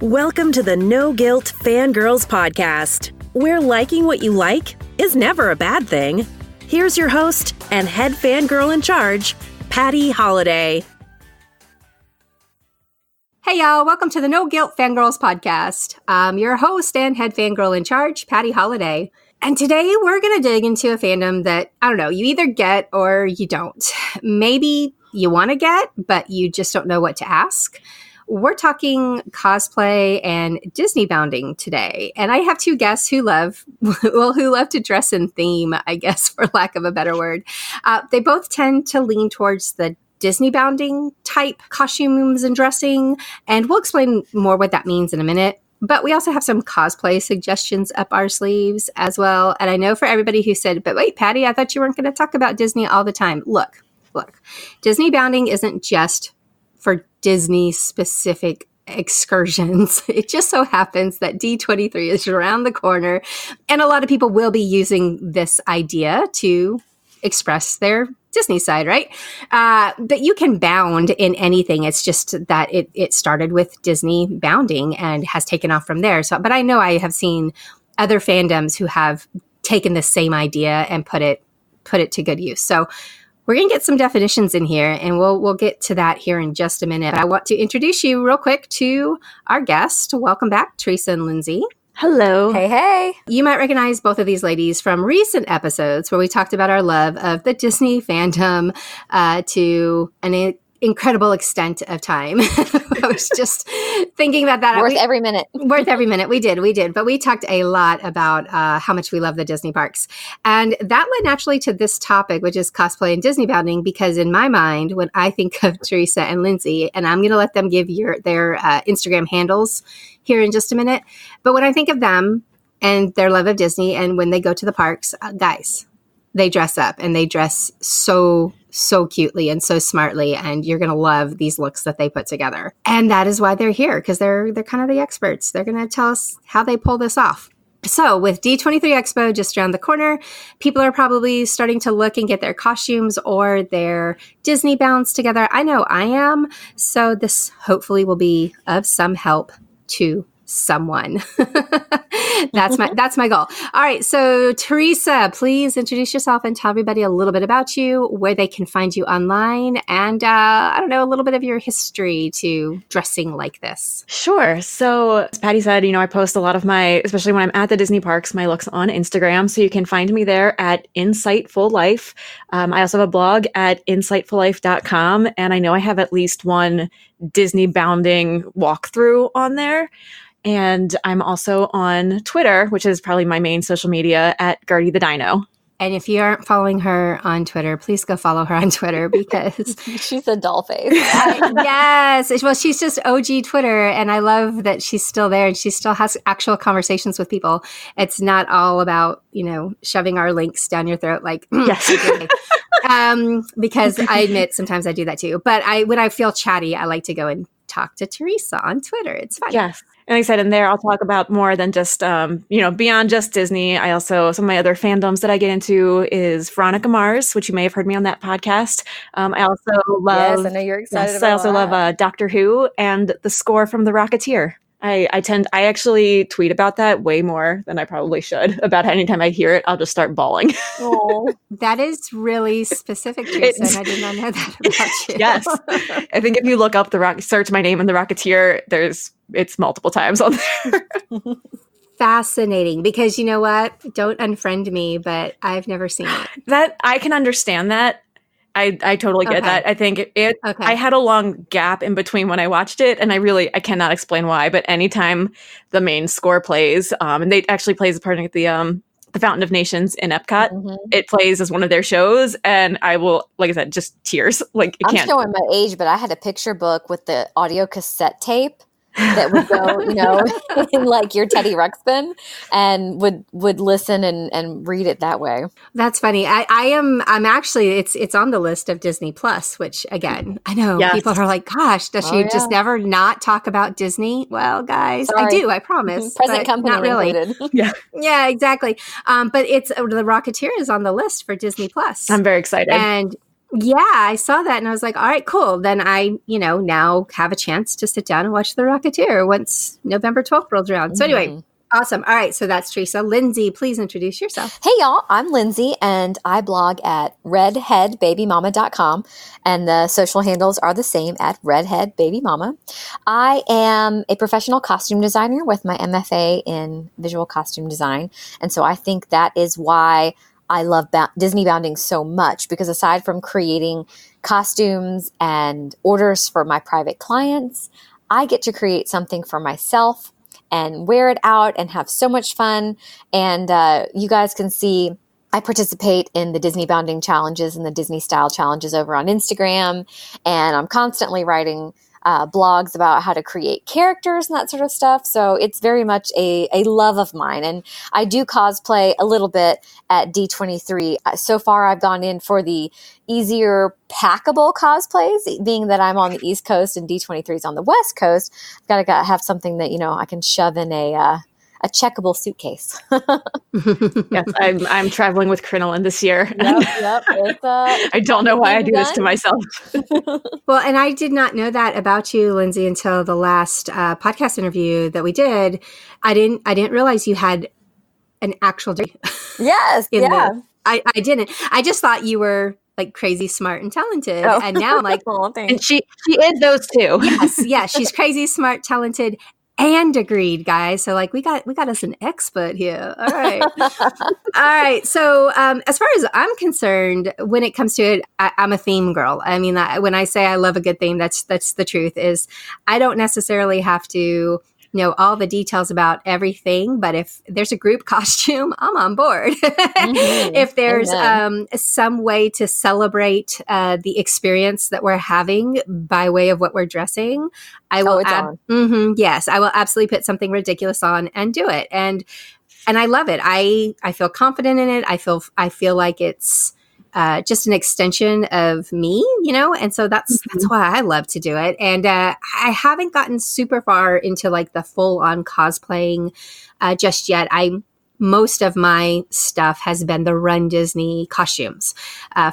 Welcome to the No Guilt Fangirls podcast, where liking what you like is never a bad thing. Here's your host and head fangirl in charge, Patty Holiday. Hey y'all, welcome to the No Guilt Fangirls podcast. I'm your host and head fangirl in charge, Patty Holiday. And today we're going to dig into a fandom that, I don't know, you either get or you don't. Maybe you want to get, but you just don't know what to ask. We're talking cosplay and Disneybounding today. And I have two guests who love to dress in theme, I guess, for lack of a better word. They both tend to lean towards the Disneybounding type costumes and dressing. And we'll explain more what that means in a minute. But we also have some cosplay suggestions up our sleeves as well. And I know for everybody who said, but wait, Patty, I thought you weren't going to talk about Disney all the time. Look, Disneybounding isn't just for Disney-specific excursions. It just so happens that D23 is around the corner, and a lot of people will be using this idea to express their Disney side, right? But you can bound in anything. It's just that it started with Disneybounding and has taken off from there. But I know I have seen other fandoms who have taken the same idea and put it to good use. So we're going to get some definitions in here, and we'll get to that here in just a minute. I want to introduce you real quick to our guest. Welcome back, Theresa and Lindsey. Hello. Hey. You might recognize both of these ladies from recent episodes where we talked about our love of the Disney fandom to an incredible extent of time. I was just thinking about that. Worth every minute. Worth every minute. We did. But we talked a lot about how much we love the Disney parks. And that led naturally to this topic, which is cosplay and Disneybounding, because in my mind, when I think of Theresa and Lindsey, and I'm going to let them give their Instagram handles here in just a minute. But when I think of them and their love of Disney and when they go to the parks, guys, they dress up and they dress so cutely and so smartly, and you're going to love these looks that they put together. And that is why they're here, because they're kind of the experts. They're going to tell us how they pull this off. So with D23 Expo just around the corner, people are probably starting to look and get their costumes or their Disneybounds together. I know I am. So this hopefully will be of some help to someone. That's my goal. All right. So Theresa, please introduce yourself and tell everybody a little bit about you, where they can find you online, and a little bit of your history to dressing like this. Sure. So as Patty said, I post a lot of my, especially when I'm at the Disney parks, my looks on Instagram. So you can find me there at Insightful Life. I also have a blog at insightfullife.com. And I know I have at least one Disneybounding walkthrough on there. And I'm also on Twitter, which is probably my main social media, at Gertie the Dino. And if you aren't following her on Twitter, please go follow her on Twitter, because she's a doll face. Yes. Well, she's just OG Twitter. And I love that she's still there and she still has actual conversations with people. It's not all about, shoving our links down your throat like, yes. Because I admit sometimes I do that too. But when I feel chatty, I like to go and talk to Theresa on Twitter. It's fun. Yes. And like I said, in there, I'll talk about more than just, beyond just Disney. Some of my other fandoms that I get into is Veronica Mars, which you may have heard me on that podcast. I also love... Yes, I know you're excited about I also love Doctor Who and the score from The Rocketeer. I actually tweet about that way more than I probably should. About anytime I hear it, I'll just start bawling. Oh, that is really specific, Jason. I did not know that about you. Yes. I think if you look up search my name in The Rocketeer, it's multiple times on there. Fascinating, because you know what? Don't unfriend me, but I've never seen it. That I can understand that. I totally get that. I think I had a long gap in between when I watched it, and I cannot explain why, but anytime the main score plays, and they actually plays a part of the Fountain of Nations in Epcot, it plays as one of their shows, and I will, like I said, just tears. Like, I'm showing my age, but I had a picture book with the audio cassette tape that would go, in like your Teddy Ruxpin, and would listen and read it that way. That's funny. I'm actually, it's on the list of Disney Plus, which again, I know people are like, gosh, does she just never not talk about Disney? Well, guys, sorry. I do, I promise. Present company not really. Included. Yeah, exactly. But it's The Rocketeer is on the list for Disney Plus. I'm very excited. And Yeah, I saw that and I was like, all right, cool. Then I, now have a chance to sit down and watch The Rocketeer once November 12th rolls around. So anyway, awesome. All right, so that's Theresa. Lindsey, please introduce yourself. Hey, y'all. I'm Lindsey, and I blog at redheadbabymama.com, and the social handles are the same at redheadbabymama. I am a professional costume designer with my MFA in visual costume design, and so I think that is why I love Disneybounding so much, because aside from creating costumes and orders for my private clients, I get to create something for myself and wear it out and have so much fun. And you guys can see I participate in the Disneybounding challenges and the Disney style challenges over on Instagram. And I'm constantly writing blogs about how to create characters and that sort of stuff. So it's very much a love of mine. And I do cosplay a little bit at D23. So far, I've gone in for the easier packable cosplays, being that I'm on the East Coast and D23 is on the West Coast. I've got to have something that, I can shove in a checkable suitcase. Yes, I'm traveling with crinoline this year. Yep. I don't know why I do this to myself. Well, and I did not know that about you, Lindsey, until the last podcast interview that we did. I didn't realize you had an actual degree. Yes, I didn't. I just thought you were like crazy smart and talented. Oh. And now I'm like, and she is those two. Yes, she's crazy, smart, talented, and agreed, guys. So like we got us an expert here. All right. All right. So as far as I'm concerned, when it comes to it, I'm a theme girl. I mean, when I say I love a good theme, that's the truth. Is I don't necessarily have to know all the details about everything, but if there's a group costume, I'm on board. If there's some way to celebrate the experience that we're having by way of what we're dressing, I will. Yes, I will absolutely put something ridiculous on and do it, and I love it. I feel confident in it. I feel like it's just an extension of me, and so that's why I love to do it. And I haven't gotten super far into like the full on cosplaying just yet. Most of my stuff has been the Run Disney costumes.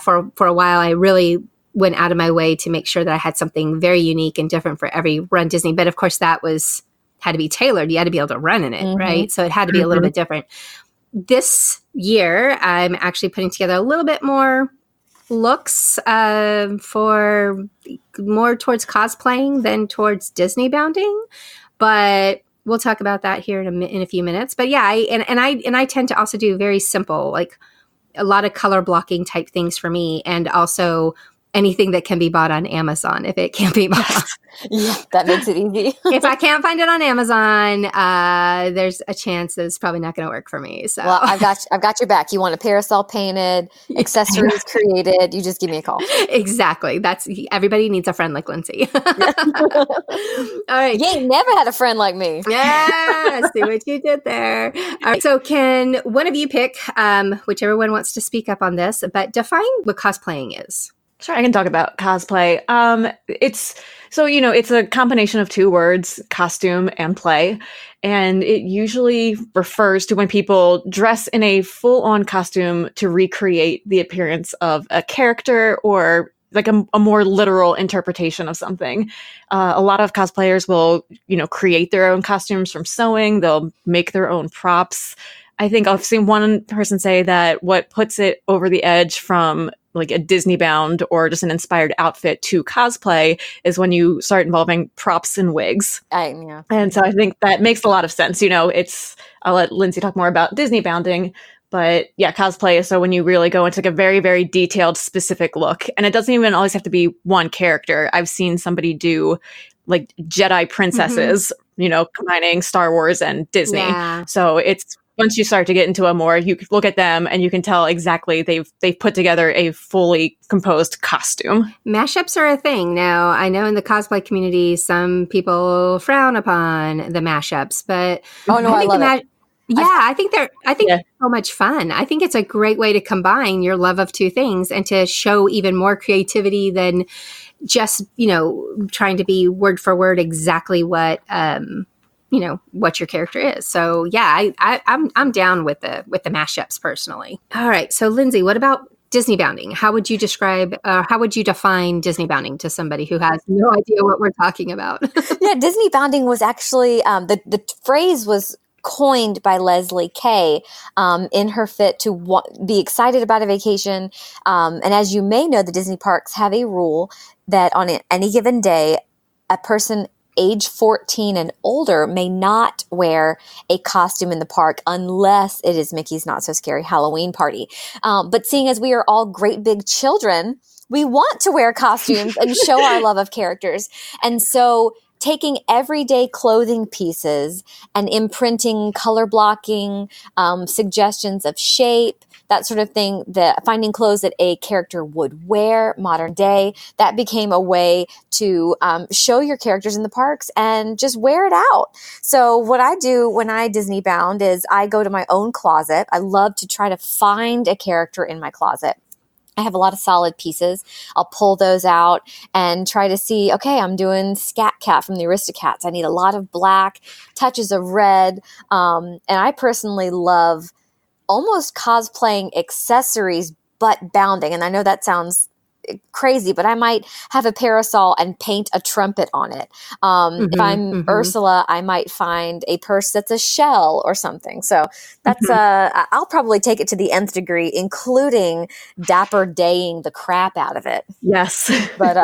For a while, I really went out of my way to make sure that I had something very unique and different for every Run Disney. But of course, that had to be tailored. You had to be able to run in it, right? So it had to be a little bit different. This year, I'm actually putting together a little bit more looks for more towards cosplaying than towards Disneybounding, but we'll talk about that here in a few minutes. But yeah, I tend to also do very simple, like a lot of color blocking type things for me, and also anything that can be bought on Amazon if it can't be bought. Yeah, that makes it easy. If I can't find it on Amazon, there's a chance that it's probably not going to work for me. So, well, I've got your back. You want a parasol painted, accessories created? You just give me a call. Exactly. Everybody needs a friend like Lindsey. All right. You ain't never had a friend like me. Yeah, see what you did there. All right. So, can one of you pick, whichever one wants to speak up on this, but define what cosplaying is? Sure, I can talk about cosplay. It's a combination of two words, costume and play. And it usually refers to when people dress in a full-on costume to recreate the appearance of a character or like a more literal interpretation of something. A lot of cosplayers will, create their own costumes from sewing. They'll make their own props. I think I've seen one person say that what puts it over the edge from like a Disneybound or just an inspired outfit to cosplay is when you start involving props and wigs. Yeah. And so I think that makes a lot of sense. I'll let Lindsey talk more about Disneybounding, but yeah, cosplay is so when you really go into like a very, very detailed, specific look. And it doesn't even always have to be one character. I've seen somebody do like Jedi princesses, combining Star Wars and Disney. Yeah. So it's, once you start to get into you can look at them and you can tell exactly they've put together a fully composed costume. Mashups are a thing. Now, I know in the cosplay community, some people frown upon the mashups, but I love it. Yeah, I think they're so much fun. I think it's a great way to combine your love of two things and to show even more creativity than just, trying to be word for word exactly what what your character is. So yeah, I'm down with the mashups personally. All right. So Lindsey, what about Disneybounding. How would you describe, how would you define Disneybounding to somebody who has no idea what we're talking about? Yeah, Disneybounding was actually, the phrase was coined by Leslie Kay in her fit to be excited about a vacation. And as you may know, the Disney parks have a rule that on any given day, a person age 14 and older may not wear a costume in the park unless it is Mickey's Not So Scary Halloween Party. But seeing as we are all great big children, we want to wear costumes and show our love of characters. And so taking everyday clothing pieces and imprinting color blocking, suggestions of shape, that sort of thing, finding clothes that a character would wear modern day, that became a way to show your characters in the parks and just wear it out. So what I do when I Disneybound is I go to my own closet. I love to try to find a character in my closet. I have a lot of solid pieces. I'll pull those out and try to see, okay, I'm doing Scat Cat from the Aristocats. I need a lot of black, touches of red. And I personally love almost cosplaying accessories, but bounding. And I know that sounds crazy, but I might have a parasol and paint a trumpet on it. If I'm Ursula, I might find a purse that's a shell or something. So that's I'll probably take it to the nth degree, including Dapper Daying the crap out of it. Yes. But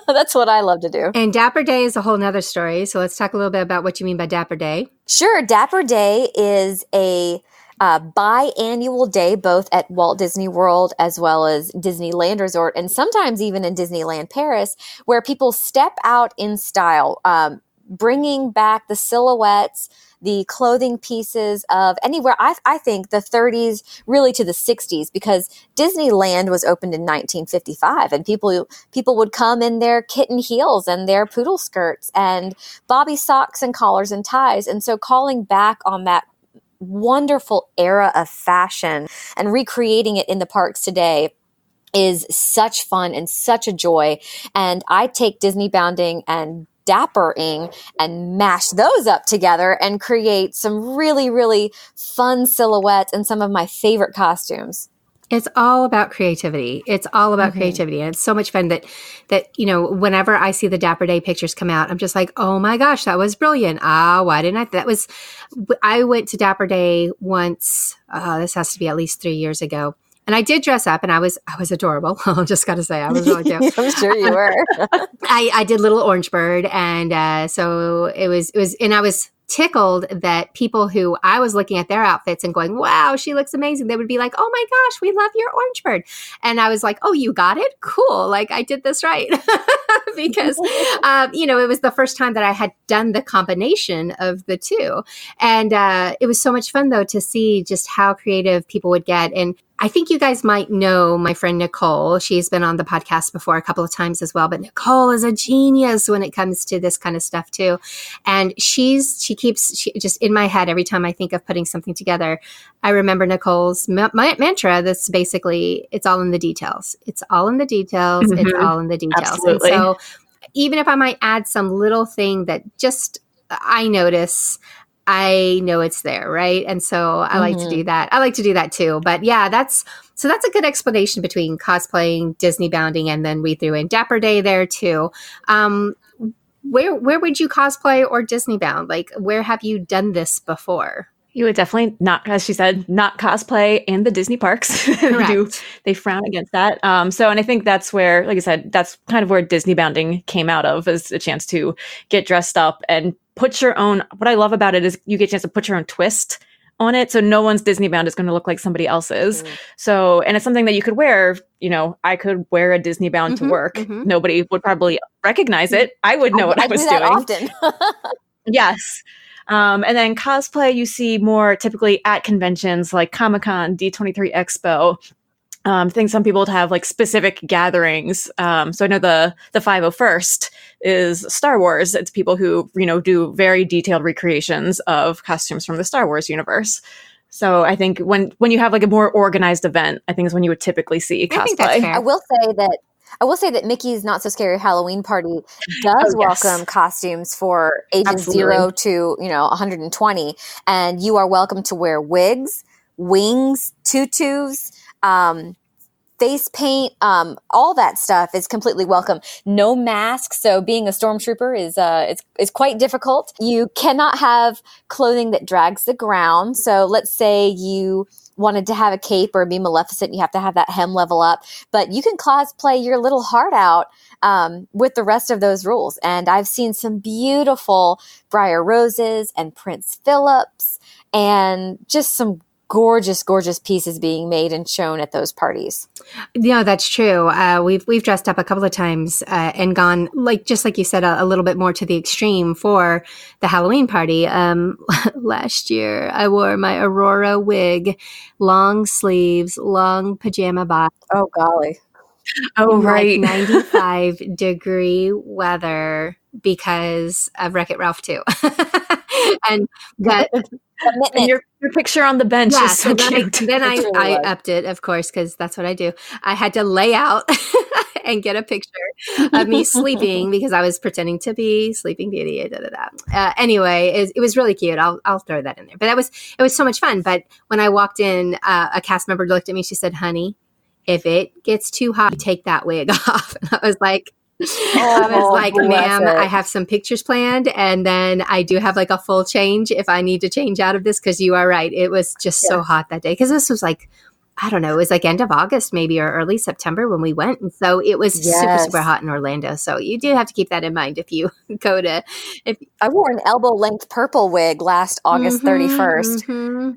that's what I love to do. And Dapper Day is a whole nother story. So let's talk a little bit about what you mean by Dapper Day. Sure. Dapper Day is a biannual day, both at Walt Disney World as well as Disneyland Resort, and sometimes even in Disneyland Paris, where people step out in style, bringing back the silhouettes, the clothing pieces of anywhere, I think the 30s really to the 60s, because Disneyland was opened in 1955 and people would come in their kitten heels and their poodle skirts and bobby socks and collars and ties. And so calling back on that wonderful era of fashion and recreating it in the parks today is such fun and such a joy. And I take Disneybounding and dappering and mash those up together and create some really, really fun silhouettes and some of my favorite costumes. It's all about creativity. It's all about creativity. And it's so much fun that, whenever I see the Dapper Day pictures come out, I'm just like, oh my gosh, that was brilliant. Why didn't I went to Dapper Day once. This has to be at least 3 years ago. And I did dress up and I was adorable. I just got to say, I was really cute. I'm sure you were. I did Little Orange Bird. And so it was, and I was tickled that people who I was looking at their outfits and going, wow, she looks amazing. They would be like, oh my gosh, we love your Orange Bird. And I was like, oh, you got it? Cool. Like I did this right. Because, it was the first time that I had done the combination of the two. And it was so much fun though, to see just how creative people would get. And I think you guys might know my friend Nicole. She's been on the podcast before a couple of times as well, but Nicole is a genius when it comes to this kind of stuff too. And she keeps just in my head every time I think of putting something together. I remember Nicole's mantra that's basically, it's all in the details. It's all in the details. It's all in the details. Absolutely. And so even if I might add some little thing that just I notice, I know it's there, right? And so I like to do that. I like to do that too. But yeah, that's a good explanation between cosplaying, Disneybounding, and then we threw in Dapper Day there too. Where would you cosplay or Disneybound? Like, where have you done this before? You would definitely not, as she said, not cosplay in the Disney parks. They frown against that. And I think that's where, like I said, that's kind of where Disneybounding came out of, as a chance to get dressed up and put your own. What I love about it is you get a chance to put your own twist on it. So no one's Disneybound is going to look like somebody else's. So, and it's something that you could wear. I could wear a Disneybound to work. Nobody would probably recognize it. I would know what I was doing. Often. Yes. And then cosplay, you see more typically at conventions like Comic-Con, D23 Expo. I think some people have like specific gatherings. So I know the 501st is Star Wars. It's people who, do very detailed recreations of costumes from the Star Wars universe. So I think when you have like a more organized event, I think is when you would typically see cosplay. I think that's fair. I will say that Mickey's Not So Scary Halloween Party does welcome costumes for ages 0 to 120, and you are welcome to wear wigs, wings, tutus, face paint, all that stuff is completely welcome. No mask, so being a stormtrooper is quite difficult. You cannot have clothing that drags the ground. So let's say you wanted to have a cape or be Maleficent, you have to have that hem level up. But you can cosplay your little heart out with the rest of those rules. And I've seen some beautiful Briar Roses and Prince Phillips and just some gorgeous, gorgeous pieces being made and shown at those parties. Yeah, that's true. We've dressed up a couple of times and gone, just like you said, a little bit more to the extreme for the Halloween party. Last year, I wore my Aurora wig, long sleeves, long pajama bottoms. Oh, golly. Oh, right. 95-degree weather because of Wreck-It Ralph 2. And that... And your picture on the bench is so cute. Then I upped it, of course, because that's what I do. I had to lay out and get a picture of me sleeping because I was pretending to be Sleeping Beauty. Anyway, it was really cute. I'll throw that in there. But it was so much fun. But when I walked in, a cast member looked at me. She said, "Honey, if it gets too hot, take that wig off." And I was like, ma'am, I have some pictures planned, and then I do have a full change if I need to change out of this, because you are right. It was just so hot that day, because this was I don't know, it was end of August maybe, or early September when we went. And so it was super, super hot in Orlando. So you do have to keep that in mind if you go to... I wore an elbow-length purple wig last August 31st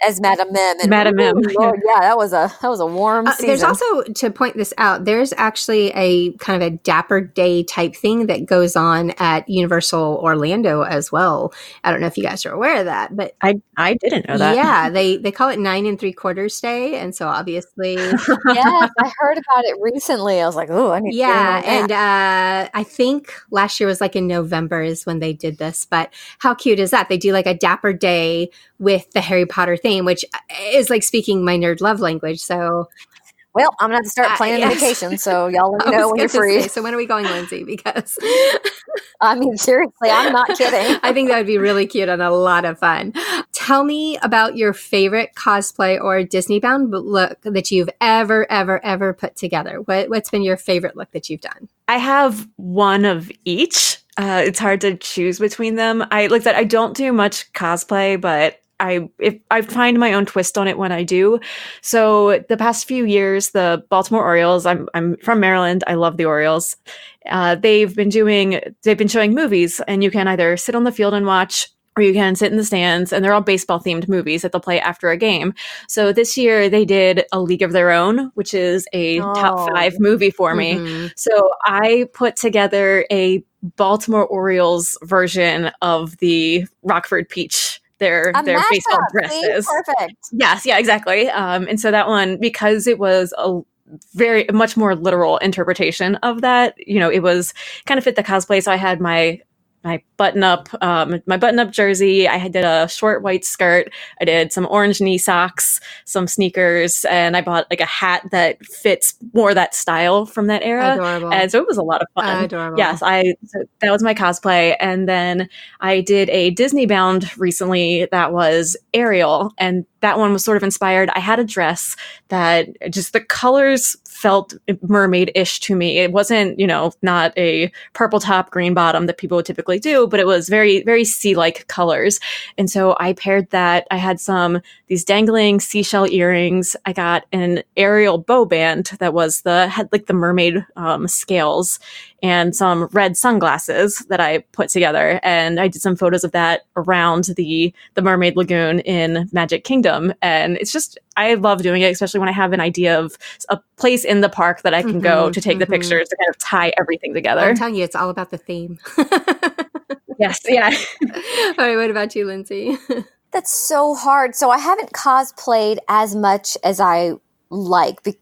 as Madame Mim. And Madame Mim. Lord, yeah, that was a warm season. There's also, to point this out, there's actually a kind of a Dapper Day type thing that goes on at Universal Orlando as well. I don't know if you guys are aware of that, but... I didn't know that. Yeah, they call it 9 3/4 Day. And so obviously... Yes, I heard about it recently. I was like, oh, I need to get in on that. And I think last year was in November is when they did this. But how cute is that? They do a Dapper Day with the Harry Potter theme, which is speaking my nerd love language. So... Well, I'm going to have to start planning vacation, so y'all let me know when you're free. So when are we going, Lindsay? Because... I mean, seriously, I'm not kidding. I think that would be really cute and a lot of fun. Tell me about your favorite cosplay or Disneybound look that you've ever put together. What's been your favorite look that you've done? I have one of each. It's hard to choose between them. I don't do much cosplay, but I find my own twist on it when I do. So the past few years, the Baltimore Orioles, I'm from Maryland. I love the Orioles. They've been showing movies, and you can either sit on the field and watch, or you can sit in the stands, and they're all baseball themed movies that they'll play after a game. So this year they did A League of Their Own, which is a top 5 movie for me. So I put together a Baltimore Orioles version of the Rockford Peach, their baseball dresses. Perfect. Yes, yeah, exactly. And so that one, because it was a very much more literal interpretation of that, it was kind of fit the cosplay. So I had my button-up jersey. I did a short white skirt. I did some orange knee socks, some sneakers, and I bought a hat that fits more that style from that era. Adorable. And so it was a lot of fun. Adorable. Yes, so that was my cosplay. And then I did a Disneybound recently that was Ariel, and that one was sort of inspired. I had a dress that just the colors felt mermaid-ish to me. It wasn't, not a purple top, green bottom that people would typically do, but it was very, very sea-like colors. And so I paired that. I had these dangling seashell earrings. I got an Ariel bow band that had the mermaid scales, and some red sunglasses that I put together. And I did some photos of that around the Mermaid Lagoon in Magic Kingdom. And it's just, I love doing it, especially when I have an idea of a place in the park that I can go to take the pictures to kind of tie everything together. I'm telling you, it's all about the theme. Yes, yeah. All right, what about you, Lindsay? That's so hard. So I haven't cosplayed as much as I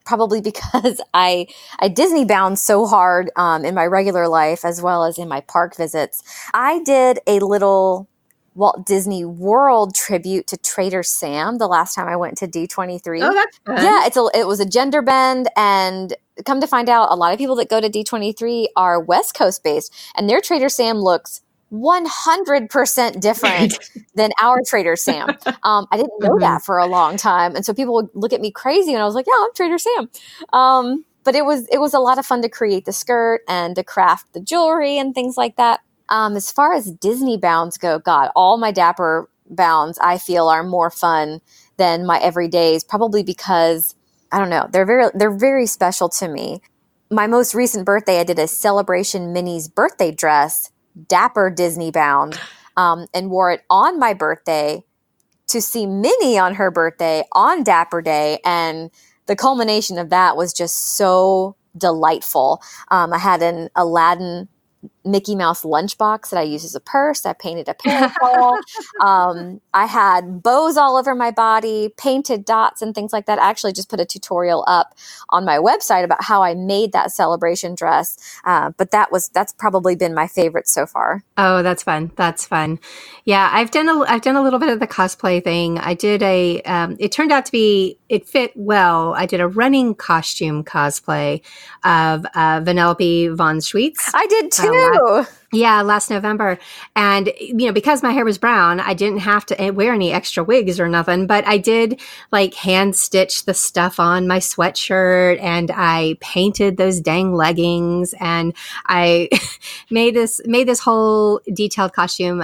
probably because I Disneybound so hard in my regular life as well as in my park visits. I did a little Walt Disney World tribute to Trader Sam the last time I went to D23. Oh, that's fun. Yeah, it was a gender bend, and come to find out, a lot of people that go to D23 are West Coast based, and their Trader Sam looks 100% different than our Trader Sam. I didn't know that for a long time. And so people would look at me crazy and I was like, yeah, I'm Trader Sam. But it was a lot of fun to create the skirt and to craft the jewelry and things like that. As far as Disneybounds go, God, all my Dapper Bounds I feel are more fun than my everydays, probably because, I don't know, they're very special to me. My most recent birthday, I did a Celebration Minnie's birthday dress, Dapper Disneybound, and wore it on my birthday to see Minnie on her birthday on Dapper Day. And the culmination of that was just so delightful. I had an Aladdin Mickey Mouse lunchbox that I used as a purse. I painted a parasol. I had bows all over my body, painted dots and things like that. I actually just put a tutorial up on my website about how I made that celebration dress. But that's probably been my favorite so far. Oh, that's fun. That's fun. Yeah, I've done a little bit of the cosplay thing. I did it turned out to be, it fit well. I did a running costume cosplay of Vanellope von Schweetz. I did too. Last November. And, because my hair was brown, I didn't have to wear any extra wigs or nothing, but I did hand stitch the stuff on my sweatshirt and I painted those dang leggings and I made this whole detailed costume.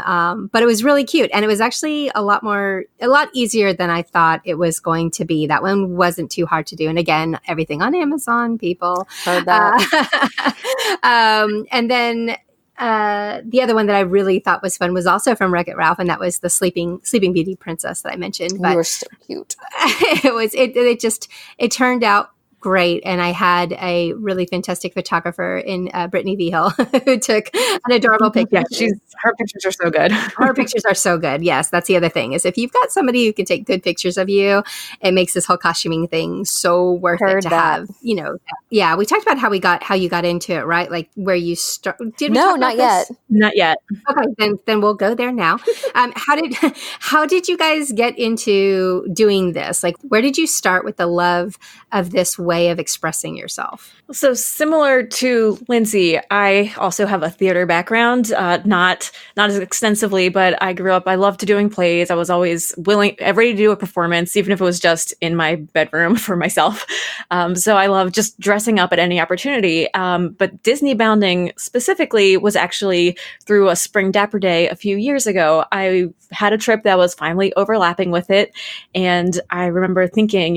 But it was really cute. And it was actually a lot easier than I thought it was going to be. That one wasn't too hard to do. And again, everything on Amazon, people. Heard that. And then the other one that I really thought was fun was also from Wreck-It Ralph, and that was the Sleeping Beauty princess that I mentioned. But you were so cute. It turned out great, and I had a really fantastic photographer in Brittany V. Hill who took an adorable picture. Yeah, her pictures are so good. Her pictures are so good. Yes, that's the other thing is if you've got somebody who can take good pictures of you, it makes this whole costuming thing so worth it to have. Yeah, we talked about how you got into it, right? Like where you start. No, not yet. Not yet. Okay, then we'll go there now. How did you guys get into doing this? Like, where did you start with the love of this way of expressing yourself? So similar to Lindsey, I also have a theater background, not as extensively, but I grew up, I loved doing plays. I was always ready to do a performance, even if it was just in my bedroom for myself. So I love just dressing up at any opportunity. But Disneybounding specifically was actually through a Spring Dapper Day a few years ago. I had a trip that was finally overlapping with it. And I remember thinking,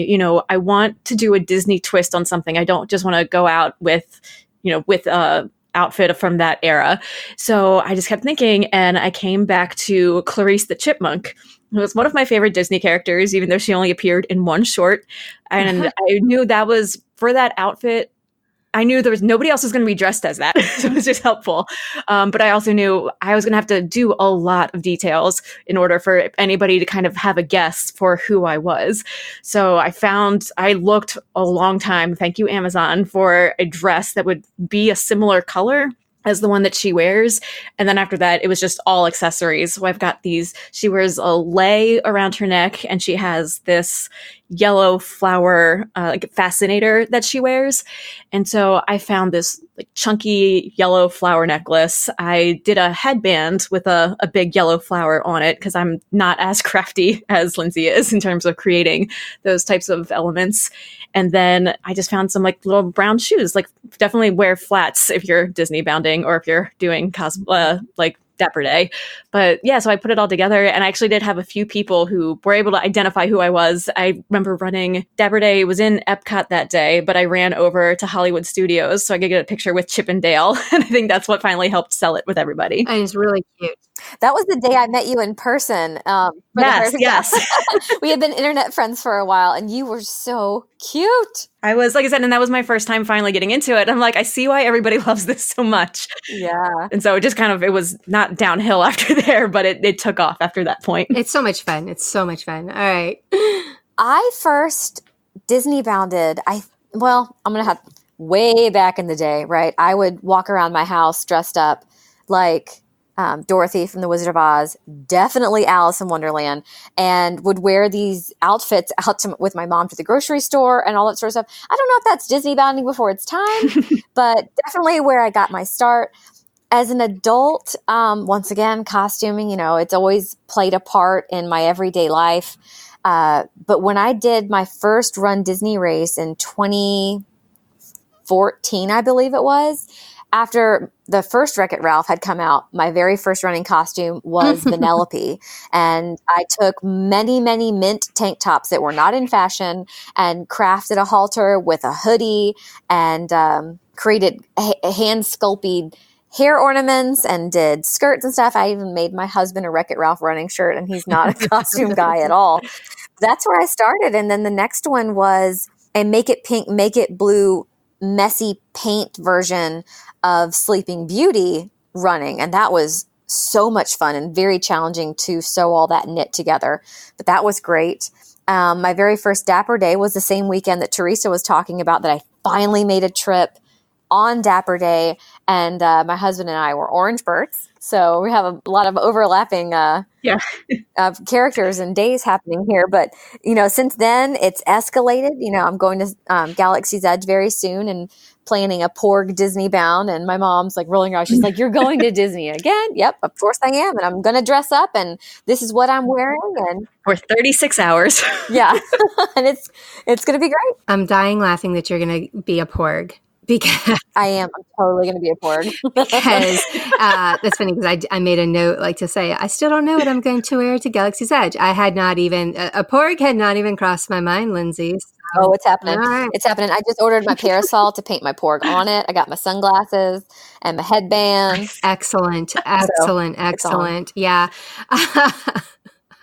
I want to do a Disney twist on something. I don't just want to go out with a outfit from that era. So I just kept thinking, and I came back to Clarice the Chipmunk. It was one of my favorite Disney characters, even though she only appeared in one short. And I knew that was for that outfit. I knew there was nobody else was going to be dressed as that. So it was just helpful. But I also knew I was going to have to do a lot of details in order for anybody to kind of have a guess for who I was. So I looked a long time, thank you, Amazon, for a dress that would be a similar color as the one that she wears. And then after that, it was just all accessories. So I've got she wears a lei around her neck and she has this yellow flower fascinator that she wears. And so I found this chunky yellow flower necklace. I did a headband with a big yellow flower on it because I'm not as crafty as Lindsey is in terms of creating those types of elements. And then I just found some little brown shoes. Definitely wear flats if you're Disneybounding or if you're doing cosplay Dapper Day. But yeah, so I put it all together, and I actually did have a few people who were able to identify who I was. I remember running Dapper Day was in Epcot that day, but I ran over to Hollywood Studios so I could get a picture with Chip and Dale. And I think that's what finally helped sell it with everybody. And it's really cute. That was the day I met you in person. Yes. We had been internet friends for a while, and you were so cute. I was, like I said, and that was my first time finally getting into it. I'm like, I see why everybody loves this so much. Yeah. And so it was not downhill after there, but it took off after that point. It's so much fun. All right. I first Disneybounded, I'm going to have way back in the day, right? I would walk around my house dressed up like Dorothy from The Wizard of Oz, definitely Alice in Wonderland, and would wear these outfits out with my mom to the grocery store and all that sort of stuff. I don't know if that's Disneybounding before its time, but definitely where I got my start. As an adult, once again, costuming, it's always played a part in my everyday life. But when I did my first Run Disney race in 2014, I believe it was, after the first Wreck-It Ralph had come out, my very first running costume was Vanellope. And I took many, many mint tank tops that were not in fashion and crafted a halter with a hoodie and created hand-sculpted hair ornaments and did skirts and stuff. I even made my husband a Wreck-It Ralph running shirt, and he's not a costume guy at all. That's where I started. And then the next one was a make it pink, make it blue, messy paint version of Sleeping Beauty running. And that was so much fun and very challenging to sew all that knit together. But that was great. My very first Dapper Day was the same weekend that Theresa was talking about, that I finally made a trip on Dapper Day, and my husband and I were Orange Birds. So we have a lot of overlapping characters and days happening here. But, since then it's escalated. I'm going to Galaxy's Edge very soon and planning a Porg Disneybound. And my mom's like rolling her eyes. She's like, "You're going to Disney again?" Yep, of course I am. And I'm going to dress up, and this is what I'm wearing. And For 36 hours. yeah, and it's going to be great. I'm dying laughing that you're going to be a Porg. Because I'm totally going to be a Porg. Because that's funny, because I made a note to say, I still don't know what I'm going to wear to Galaxy's Edge. I had not even, a Porg had not even crossed my mind, Lindsay. So. Oh, it's happening. Right. It's happening. I just ordered my parasol to paint my Porg on it. I got my sunglasses and my headband. Excellent. Yeah.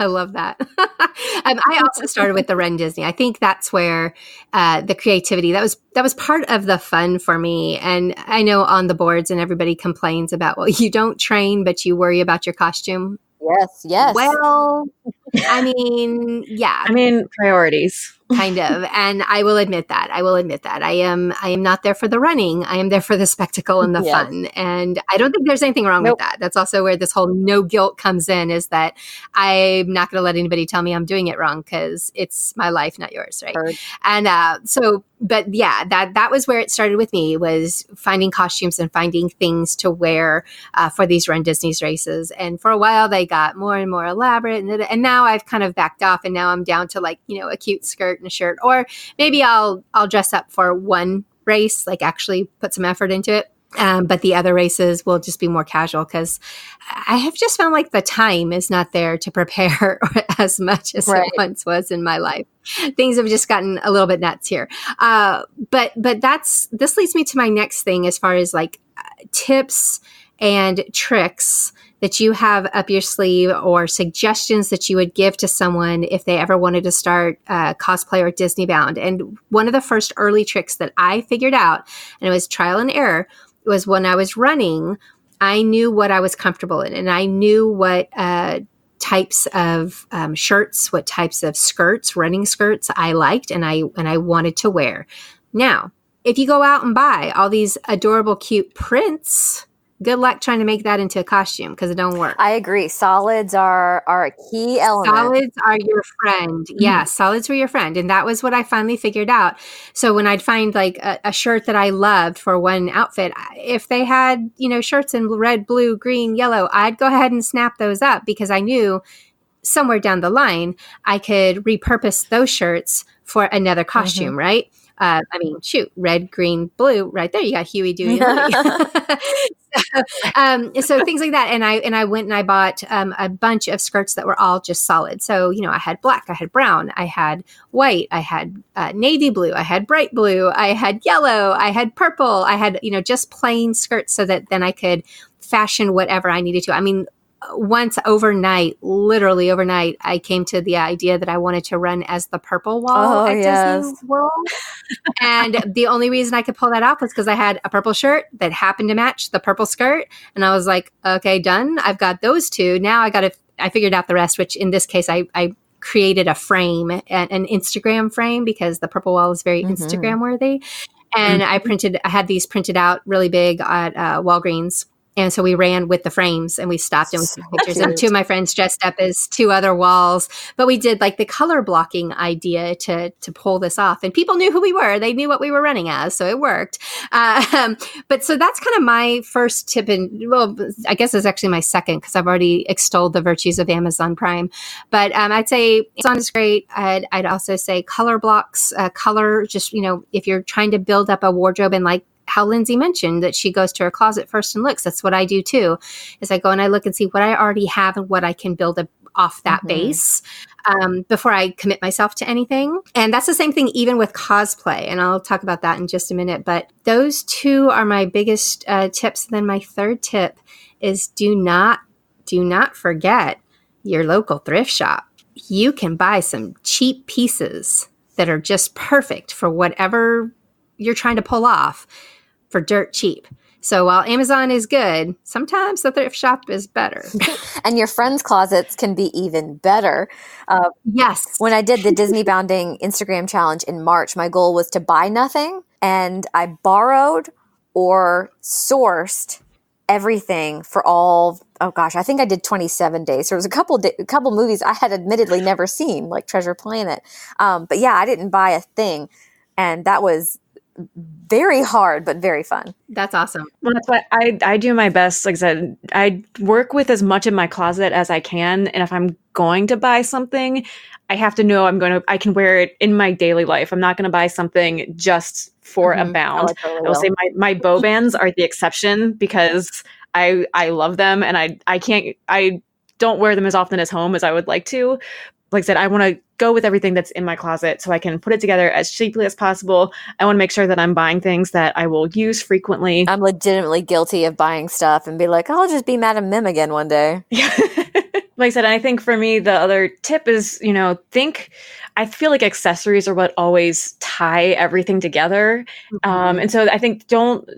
I love that. I also started with the Run Disney. I think that's where the creativity, that was part of the fun for me. And I know on the boards and everybody complains about, well, you don't train, but you worry about your costume. Yes. Well, yeah. Priorities. Kind of. And I will admit that. I am not there for the running. I am there for the spectacle and the fun. And I don't think there's anything wrong with that. That's also where this whole no guilt comes in, is that I'm not going to let anybody tell me I'm doing it wrong, because it's my life, not yours. Right. Heard. And but yeah, that was where it started with me, was finding costumes and finding things to wear for these Run Disney's races. And for a while they got more and more elaborate. And now I've kind of backed off, and now I'm down to a cute skirt and a shirt, or maybe I'll dress up for one race, actually put some effort into it. But the other races will just be more casual, because I have just found the time is not there to prepare as much as it once was in my life. Things have just gotten a little bit nuts here. But this leads me to my next thing, as far as tips and tricks that you have up your sleeve, or suggestions that you would give to someone if they ever wanted to start cosplay or Disneybound. And one of the first early tricks that I figured out, and it was trial and error, was when I was running, I knew what I was comfortable in, and I knew what types of shirts, what types of skirts, running skirts I liked and I wanted to wear. Now, if you go out and buy all these adorable, cute prints, good luck trying to make that into a costume, because it don't work. I agree. Solids are a key element. Solids are your friend. Yeah, solids were your friend. And that was what I finally figured out. So when I'd find a shirt that I loved for one outfit, if they had, shirts in red, blue, green, yellow, I'd go ahead and snap those up, because I knew somewhere down the line I could repurpose those shirts for another costume, right? Red, green, blue, right there. You got Huey, Dewey, and Louie. So things like that. And I went and I bought a bunch of skirts that were all just solid. So, I had black, I had brown, I had white, I had navy blue, I had bright blue, I had yellow, I had purple, I had, just plain skirts, so that then I could fashion whatever I needed to. Literally overnight, I came to the idea that I wanted to run as the purple wall at Disney World. And the only reason I could pull that off was because I had a purple shirt that happened to match the purple skirt. And I was like, okay, done. I've got those two. Now I figured out the rest, which in this case, I created a frame, an Instagram frame, because the purple wall is very Instagram worthy. And I had these printed out really big at Walgreens. And so we ran with the frames and we stopped and we took pictures. Cute. And two of my friends dressed up as two other walls. But we did like the color blocking idea to pull this off. And people knew who we were. They knew what we were running as. So it worked. But so that's kind of my first tip. And well, I guess it's actually my second because I've already extolled the virtues of Amazon Prime. But I'd say Amazon is great. I'd also say color blocks, color, just, if you're trying to build up a wardrobe and like how Lindsey mentioned that she goes to her closet first and looks. That's what I do too, is I go and I look and see what I already have and what I can build off that base before I commit myself to anything. And that's the same thing even with cosplay. And I'll talk about that in just a minute. But those two are my biggest tips. And then my third tip is do not forget your local thrift shop. You can buy some cheap pieces that are just perfect for whatever you're trying to pull off for dirt cheap. So while Amazon is good, sometimes the thrift shop is better. And your friends' closets can be even better. Yes. When I did the Disneybounding Instagram challenge in March, my goal was to buy nothing, and I borrowed or sourced everything for all, I think I did 27 days. There was a couple movies I had admittedly never seen, like Treasure Planet. But yeah, I didn't buy a thing. And that was very hard, but very fun. That's awesome. Well, that's why I do my best. Like I said, I work with as much in my closet as I can. And if I'm going to buy something, I have to know I can wear it in my daily life. I'm not going to buy something just for a bound. I will say my bow bands are the exception because I love them and I don't wear them as often as home as I would like to. Like I said, I want to go with everything that's in my closet so I can put it together as cheaply as possible. I want to make sure that I'm buying things that I will use frequently. I'm legitimately guilty of buying stuff and be like, I'll just be Madam Mim again one day. Like I said, I think for me, the other tip is, I feel like accessories are what always tie everything together. And so I think don't,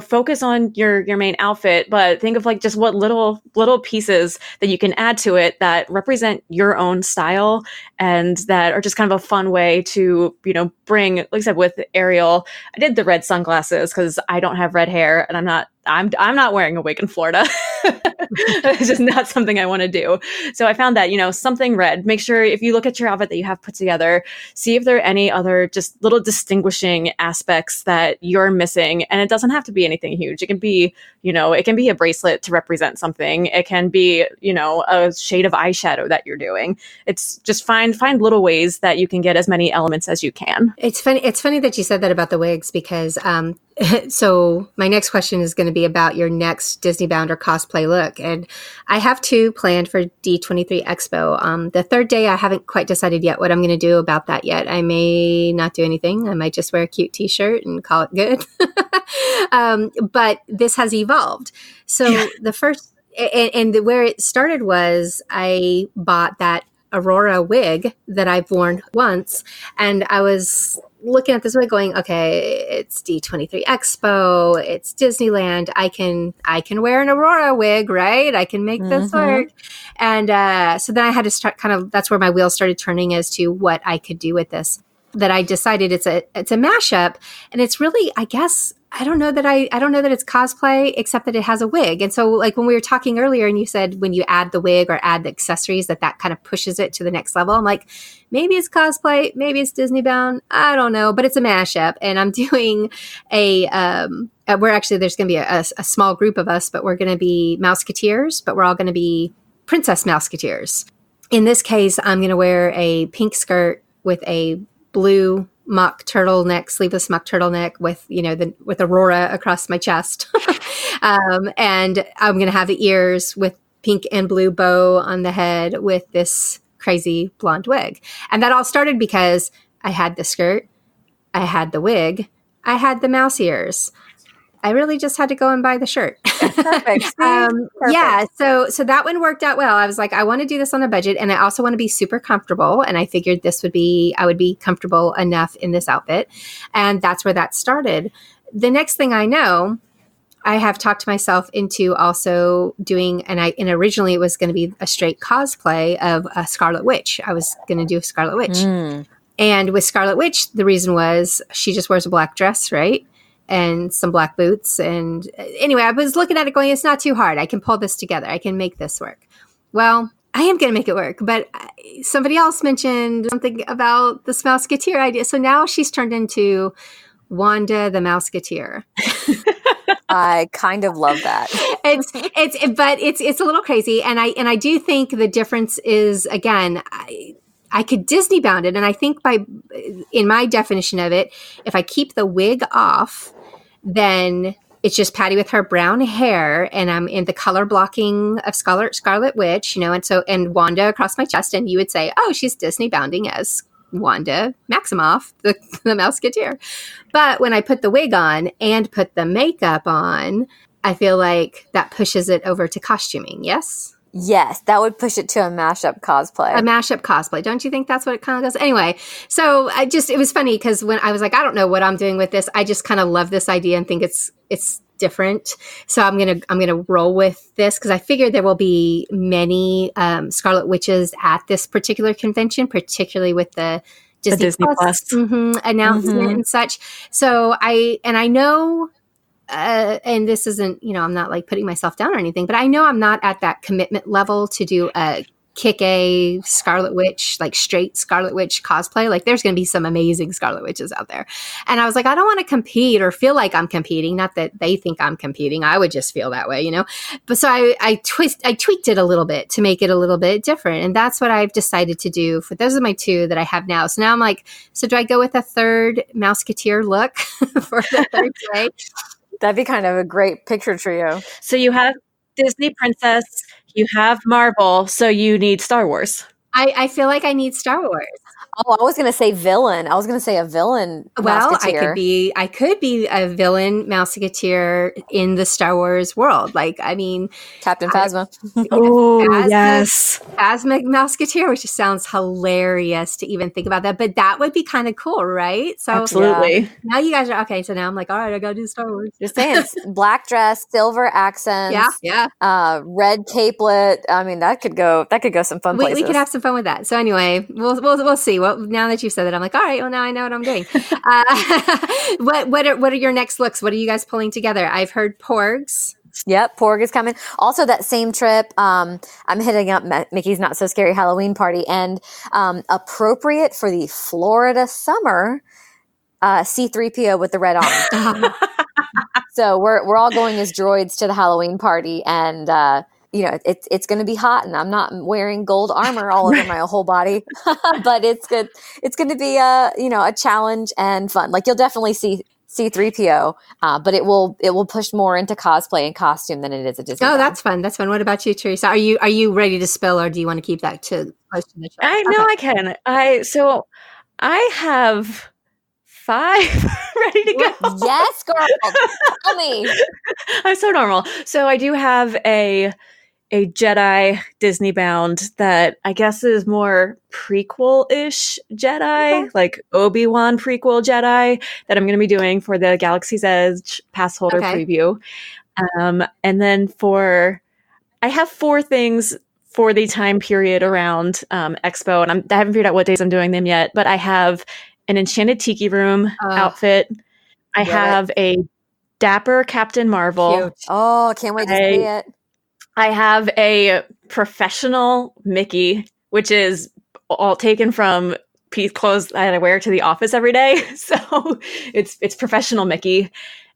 focus on your main outfit, but think of like just what little pieces that you can add to it that represent your own style and that are just kind of a fun way to, bring, like I said, with Ariel, I did the red sunglasses because I don't have red hair and I'm not wearing a wig in Florida. It's just not something I want to do. So I found that, something red, make sure if you look at your outfit that you have put together, see if there are any other just little distinguishing aspects that you're missing. And it doesn't have to be anything huge. It can be, it can be a bracelet to represent something. It can be, a shade of eyeshadow that you're doing. It's just find little ways that you can get as many elements as you can. It's funny that you said that about the wigs because so my next question is going to be about your next Disneybound or cosplay look. And I have two planned for D23 Expo. The third day, I haven't quite decided yet what I'm going to do about that yet. I may not do anything. I might just wear a cute t-shirt and call it good. But this has evolved. So the first, and where it started was I bought that Aurora wig that I've worn once. And I was looking at this wig going, okay, it's D23 Expo, it's Disneyland. I can wear an Aurora wig, right? I can make this work. And so then I had to start that's where my wheels started turning as to what I could do with this. That I decided it's a mashup, and it's really, I guess, I don't know that it's cosplay, except that it has a wig. And so like when we were talking earlier and you said when you add the wig or add the accessories that kind of pushes it to the next level, I'm like, maybe it's cosplay, maybe it's Disneybound, I don't know, but it's a mashup. And I'm doing there's going to be a small group of us, but we're going to be Mouseketeers, but we're all going to be Princess Mouseketeers. In this case, I'm going to wear a pink skirt with a blue sleeveless mock turtleneck with, with Aurora across my chest. And I'm going to have the ears with pink and blue bow on the head with this crazy blonde wig. And that all started because I had the skirt, I had the wig, I had the mouse ears. I really just had to go and buy the shirt. Perfect. Yeah. So that one worked out well. I was like, I want to do this on a budget and I also want to be super comfortable. And I figured I would be comfortable enough in this outfit. And that's where that started. The next thing I know, I have talked myself into also doing, and originally it was going to be a straight cosplay of a Scarlet Witch. I was going to do a Scarlet Witch. And with Scarlet Witch, the reason was she just wears a black dress, right? and some black boots. And anyway, I was looking at it going, it's not too hard. I can pull this together. I can make this work. Well, I am going to make it work. But somebody else mentioned something about this Mouseketeer idea. So now she's turned into Wanda the Mouseketeer. I kind of love that. It's a little crazy. And I do think the difference is, again, I could Disneybound it. And I think in my definition of it, if I keep the wig off, then it's just Patty with her brown hair, and I'm in the color blocking of Scarlet Witch, and Wanda across my chest, and you would say, oh, she's Disneybounding as Wanda Maximoff, the Mouseketeer. But when I put the wig on and put the makeup on, I feel like that pushes it over to costuming, yes? Yes, that would push it to a mashup cosplay. A mashup cosplay. Don't you think that's what it kind of does? Anyway, so it was funny because when I was like, I don't know what I'm doing with this, I just kind of love this idea and think it's different. So I'm gonna roll with this because I figured there will be many Scarlet Witches at this particular convention, particularly with the Disney Plus. Announcement and such. So I know. And this isn't, I'm not like putting myself down or anything, but I know I'm not at that commitment level to do a kick-A Scarlet Witch, like straight Scarlet Witch cosplay. Like there's going to be some amazing Scarlet Witches out there. And I was like, I don't want to compete or feel like I'm competing. Not that they think I'm competing. I would just feel that way, But so I tweaked it a little bit to make it a little bit different. And that's what I've decided to do for those are my two that I have now. So now I'm like, so do I go with a third Mouseketeer look for the third day? That'd be kind of a great picture trio. So you have Disney Princess, you have Marvel, so you need Star Wars. I feel like I need Star Wars. Oh, I was going to say villain. I was going to say a villain. Well, Mouseketeer. I could be a villain Mouseketeer in the Star Wars world. Like, I mean, Captain Phasma. Yes. Phasma Mouseketeer, which just sounds hilarious to even think about that. But that would be kind of cool, right? So absolutely. Yeah. Now you guys are okay. So now I'm like, all right, I got to do Star Wars. Just saying, black dress, silver accents. Yeah. Red capelet. I mean, that could go some fun places. We could have some fun with that. So anyway, we'll see. Well, now that you've said that, I'm like, all right, well, now I know what I'm doing. What are your next looks? What are you guys pulling together? I've heard Porgs. Yep, Porg is coming. Also, that same trip, I'm hitting up Mickey's Not So Scary Halloween Party, and appropriate for the Florida summer, C-3PO with the red arm. So we're all going as droids to the Halloween party, and it's going to be hot, and I'm not wearing gold armor all over my whole body, but it's good. It's going to be a challenge and fun. Like you'll definitely see C-3PO, but it will push more into cosplay and costume than it is a Disney. Oh, that's fun. That's fun. What about you, Theresa? Are you ready to spill, or do you want to keep that to close to the show? I can. I have 5 ready to go. Yes, girl. Tell me. I'm so normal. So I do have a Jedi Disneybound that I guess is more prequel-ish Jedi, like Obi-Wan prequel Jedi that I'm going to be doing for the Galaxy's Edge pass holder preview. And then I have 4 things for the time period around Expo, and I haven't figured out what days I'm doing them yet, but I have an Enchanted Tiki Room outfit. I have a Dapper Captain Marvel. Cute. Oh, can't wait to see it. I have a professional Mickey, which is all taken from piece clothes that I wear to the office every day. So it's professional Mickey.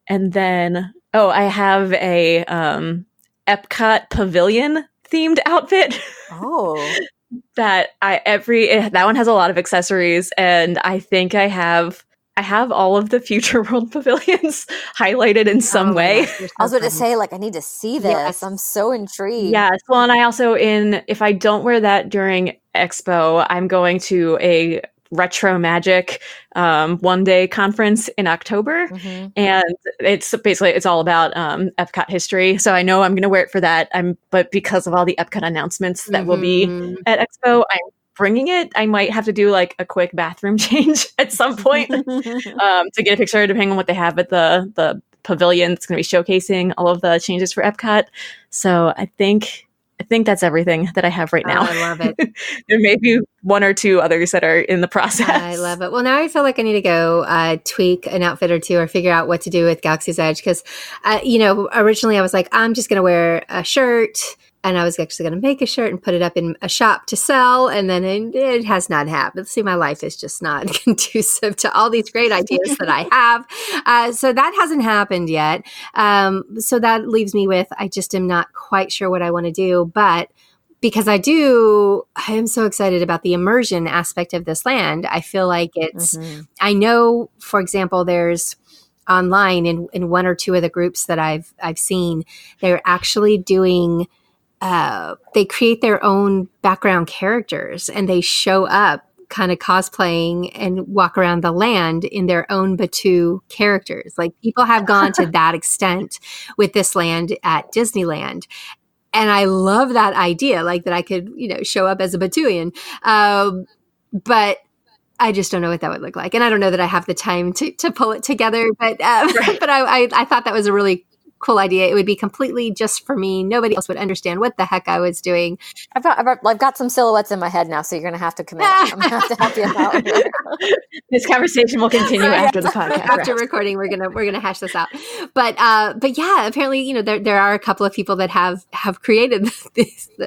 And then, I have a Epcot Pavilion themed outfit. Oh. that one has a lot of accessories, and I think I have all of the Future World pavilions highlighted in some way. I was about to say, I need to see this. Yes. I'm so intrigued. Yes. Well, and I also, if I don't wear that during Expo, I'm going to a Retro Magic one-day conference in October. Mm-hmm. And it's all about Epcot history. So I know I'm going to wear it for that. But because of all the Epcot announcements that will be at Expo, I'm bringing it. I might have to do a quick bathroom change at some point to get a picture, depending on what they have at the pavilion. It's going to be showcasing all of the changes for Epcot. So I think I think that's everything that I have right now. I love it. There may be one or two others that are in the process. I love it. Well, now I feel like I need to go tweak an outfit or two or figure out what to do with Galaxy's Edge because, originally I was like, I'm just going to wear a shirt. And I was actually going to make a shirt and put it up in a shop to sell. And then it has not happened. See, my life is just not conducive to all these great ideas that I have. So that hasn't happened yet. So that leaves me with, I just am not quite sure what I want to do. But because I am so excited about the immersion aspect of this land. I feel like it's, I know, for example, there's online in one or two of the groups that I've seen, they're actually doing they create their own background characters and they show up kind of cosplaying and walk around the land in their own Batu characters. Like people have gone to that extent with this land at Disneyland. And I love that idea, like that I could, show up as a Batuian. But I just don't know what that would look like. And I don't know that I have the time to pull it together. But but I thought that was a really cool idea. It would be completely just for me. Nobody else would understand what the heck I was doing. I've got some silhouettes in my head now, so you're going to have to commit. I'm going to have to help you out. This conversation will continue after the podcast. After recording, we're gonna hash this out. But yeah, apparently, there are a couple of people that have created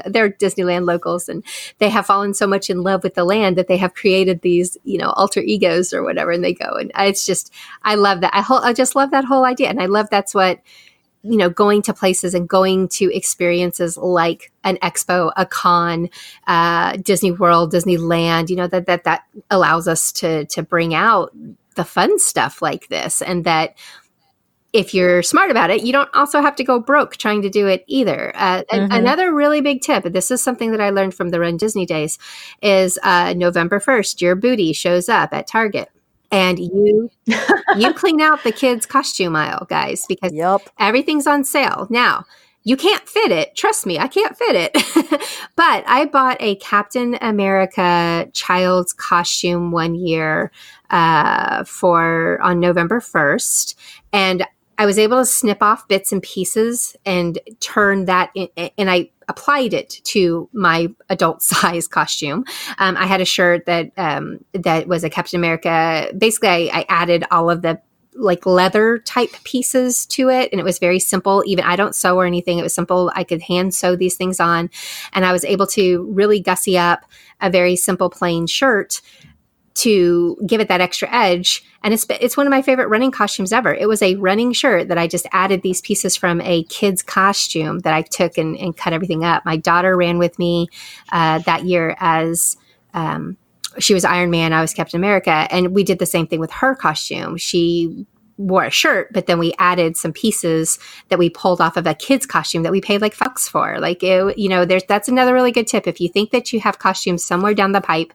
they're Disneyland locals, and they have fallen so much in love with the land that they have created these, alter egos or whatever, and they go. And it's just, I love that. I just love that whole idea, and I love that's what. Going to places and going to experiences like an expo, a con, Disney World, Disneyland, that allows us to bring out the fun stuff like this. And that if you're smart about it, you don't also have to go broke trying to do it either. Another really big tip, and this is something that I learned from the Run Disney Days, is November 1st, your booty shows up at Target. And you clean out the kids' costume aisle, guys, because everything's on sale. Now, you can't fit it. Trust me, I can't fit it. But I bought a Captain America child's costume one year on November 1st. And I was able to snip off bits and pieces and turn that in, and I applied it to my adult size costume. I had a shirt that was a Captain America. Basically, I added all of the like leather type pieces to it, and it was very simple. Even I don't sew or anything. It was simple. I could hand sew these things on, and I was able to really gussy up a very simple plain shirt to give it that extra edge. And it's one of my favorite running costumes ever. It was a running shirt that I just added these pieces from a kid's costume that I took and cut everything up. My daughter ran with me that year as she was Iron Man, I was Captain America. And we did the same thing with her costume. She wore a shirt, but then we added some pieces that we pulled off of a kid's costume that we paid like $5 for. Like, that's another really good tip. If you think that you have costumes somewhere down the pipe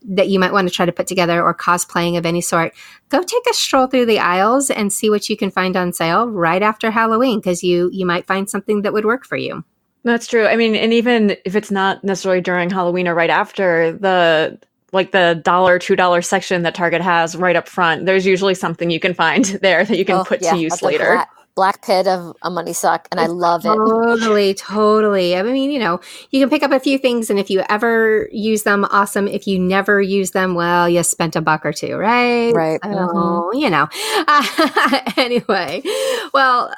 that you might want to try to put together or cosplaying of any sort, go take a stroll through the aisles and see what you can find on sale right after Halloween, because you might find something that would work for you. That's true. I mean, and even if it's not necessarily during Halloween or right after, the $1, $2 section that Target has right up front, there's usually something you can find there that you can put to use later. Black pit of a money suck, and I love it. Totally. I mean, you can pick up a few things, and if you ever use them, awesome. If you never use them, well, you spent $1 or $2, right? Right. So, anyway, well,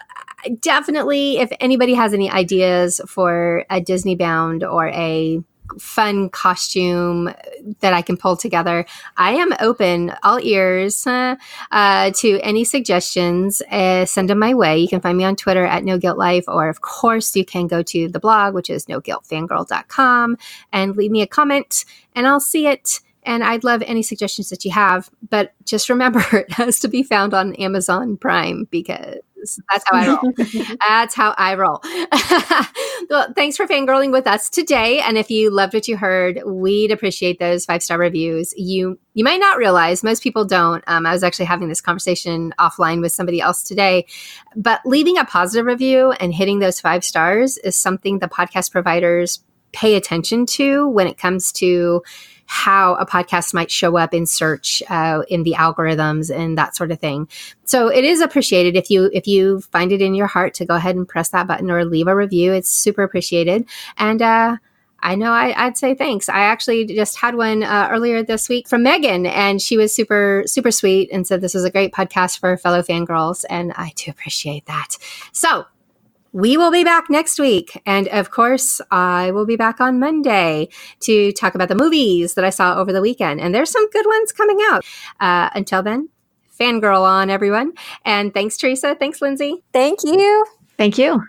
definitely, if anybody has any ideas for a Disneybound or a fun costume that I can pull together, I am open, all ears, to any suggestions. Send them my way. You can find me on Twitter at NoGuiltLife, or of course you can go to the blog, which is noguiltfangirl.com, and leave me a comment and I'll see it. And I'd love any suggestions that you have, but just remember, it has to be found on Amazon Prime, because that's how I roll. That's how I roll. Well, thanks for fangirling with us today. And if you loved what you heard, we'd appreciate those 5-star reviews. You might not realize, most people don't. I was actually having this conversation offline with somebody else today, but leaving a positive review and hitting those 5 stars is something the podcast providers pay attention to when it comes to how a podcast might show up in search, in the algorithms and that sort of thing. So it is appreciated if you find it in your heart to go ahead and press that button or leave a review. It's super appreciated. And I know I'd say thanks. I actually just had one earlier this week from Megan, and she was super, super sweet and said this is a great podcast for fellow fangirls. And I do appreciate that. So we will be back next week. And of course, I will be back on Monday to talk about the movies that I saw over the weekend. And there's some good ones coming out. Until then, fangirl on, everyone. And thanks, Theresa. Thanks, Lindsey. Thank you. Thank you.